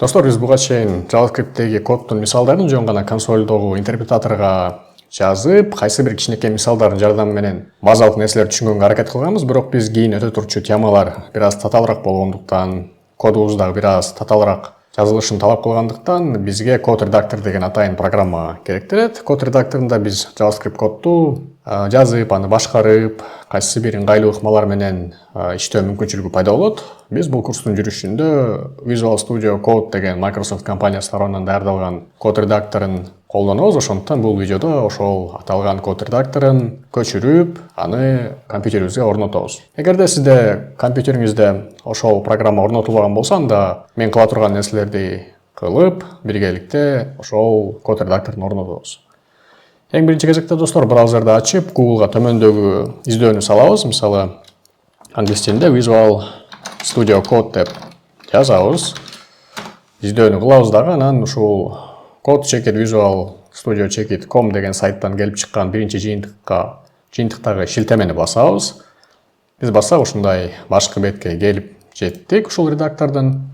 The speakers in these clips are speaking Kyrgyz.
Достор, биз буга чейин JavaScript'теги коддун мисалдарын жөн гана консольдогу интерпретаторго жазып, кайсы бир кичинекей мисалдардын жардамы менен базалык нерселерди түшүнгөнгө аракет кылганбыз, бирок биз кийин өтө турчу темалар бир аз татаалыраак болгондуктан, кодубуз дагы бир аз татаалыраак жазылышын талап кылгандыктан бизге код редактор деген атайын программа керектелет. Код редакторунда биз JavaScript кодду жазып, аны башкарып, кайсы бир ыңгайлуу ыкмалар менен иштөө мүмкүнчүлүгү пайда болот. Биз бул курстун жүрүшүндө Visual Studio Code деген Microsoft компаниясы тарабынан даярдалган код редакторун колдонобуз. Ошондуктан бул видеодо ошол аталган код редакторун көчүрүп, аны компьютерибизге орнотобуз. Эгерде сизде компьютериңизде ошол программа орнотулбаган болсо, анда мен кыла турган нерселерди кылып, биргеликте ошол код редакторун орнотобуз. Эң биринчи кезекте достор, браузерди ачып, Google'га төмөндөгү издөөнү салабыз. Мисалы, англис тилинде Visual Studio Code деп жазабыз. Издөөнү кылабыз дагы, анан ушул code-visual-studio-com деген сайттан келип чыккан биринчи жыйынтыктагы шилтемени басабыз. Биз бассак ушундай башкы бетке келип жеттик ушул редактордун.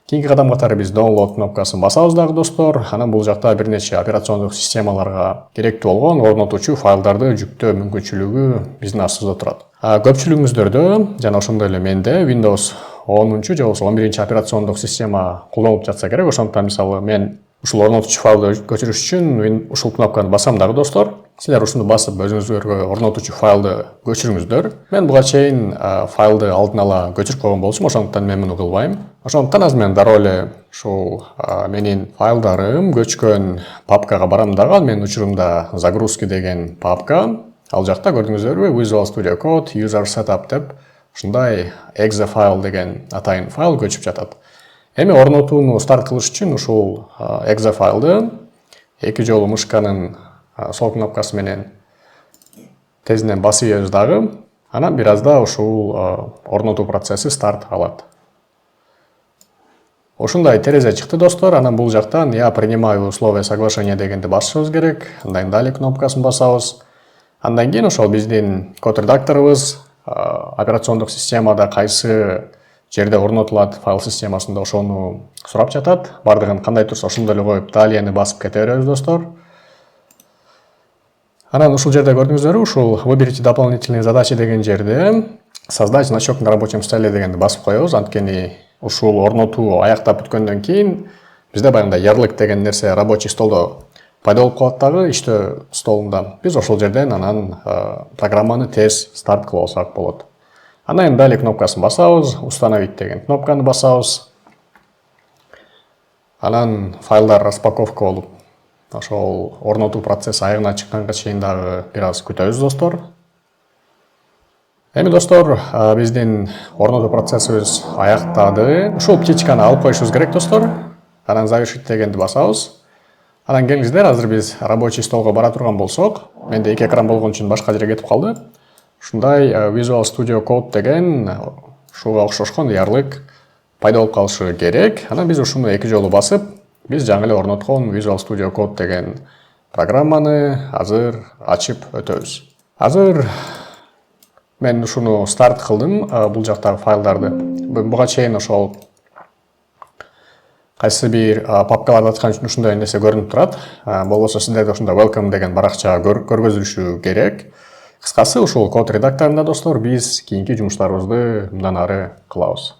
Кийинки кадам катары биз download кнопкасын басабыз дагы достор. Анан бул жакта бир нече операциондук системаларга керектүү болгон орнотуучу файлдарды жүктөө мүмкүнчүлүгү биздин астыбызда турат. Көпчүлүгүңүздөрдө жана ошондой эле менде Windows 10-чу же болбосо 11-чи операциондук система колдонулуп жатса керек. Ошондуктан мисалы мен ушул орнотуучу файлды көчүрүш үчүн ушул кнопканы басам дагы достор. Силер ушуну басып өзүңүзгө орнотуучу файлды көчүрүңүздөр. Мен буга чейин файлды алдын ала көчүрүп койгон болчумун, ошондуктан мен муну кылбайм. Ошондуктан азыр мен дароо эле ушул менин файлдарым көчкөн папкага барам дагы. Менин учурумда загрузки деген папка. Ал жакта көрдүңүздөрбү Visual Studio Code User Setup деп ушундай exe файл деген атайын файл көчүп жатат. Эми орнотууну старт кылыш үчүн ушул exe файлды эки жолу мышканын сол кнопкасы менен тезинен басып ийебиз дагы. Анан бир азда ушул орнотуу процесси старт алат. Ушундай терезе чыкты достор. Анан бул жактан я принимаю условия соглашения дегенди басышыбыз керек. Андан далее кнопкасын басабыз. Андан кийин ошол биздин код редакторубуз операциондук системада кайсы жерде орнотулат файл системасында ошону сурап жатат. Бардыгын кандай турса ошондой эле коюп далияны басып кете беребиз достор. Анан ушул жерде көрдүңүздөрбү, ушул выберите дополнительные задачи деген жерде создать значок на рабочем столе дегенди басып коебуз. Анткени ушул орнотуу аяктап бүткөндөн кийин бизде баягындай ярлык деген нерсе рабочий столдо пайда болуп калат дагы, иштөө столунда. Биз ошол жерден анан программаны тез старт кылып алсак болот. Андан далее кнопкасын басабыз, установить деген кнопканы басабыз. Анан файлдар распаковка болуп, ошол орнотуу процесси аягына чыкканга чейин дагы бир аз күтөбүз достор. Эми достор, биздин орнотуу процессибиз аяктады. Ушул птичканы алып коюшубуз керек достор. Анан завершить дегенди басабыз. Анан келиңиздер, азыр биз рабочий столго бара турган болсок, менде эки экран болгон үчүн башка жерге кетип калды. Ушундай Visual Studio Code деген ушуга окшошкон ярлык пайда болуп калышы керек. Анан биз ушуну эки жолу басып, биз жаңы эле орноткон Visual Studio Code деген программаны азыр ачып өтөбүз. Азыр мен ушуну старт кылдым, бул жактагы файлдарды. Буга чейин ошол кайсы бир папкаларды ачкан үчүн ушундай нерсе көрүнүп турат. Болбосо сиздерде ушунда welcome деген баракча көргөзүлүшү керек. Кыскасы ушул код редакторунда достор биз кийинки жумуштарыбызды мындан ары кылабыз.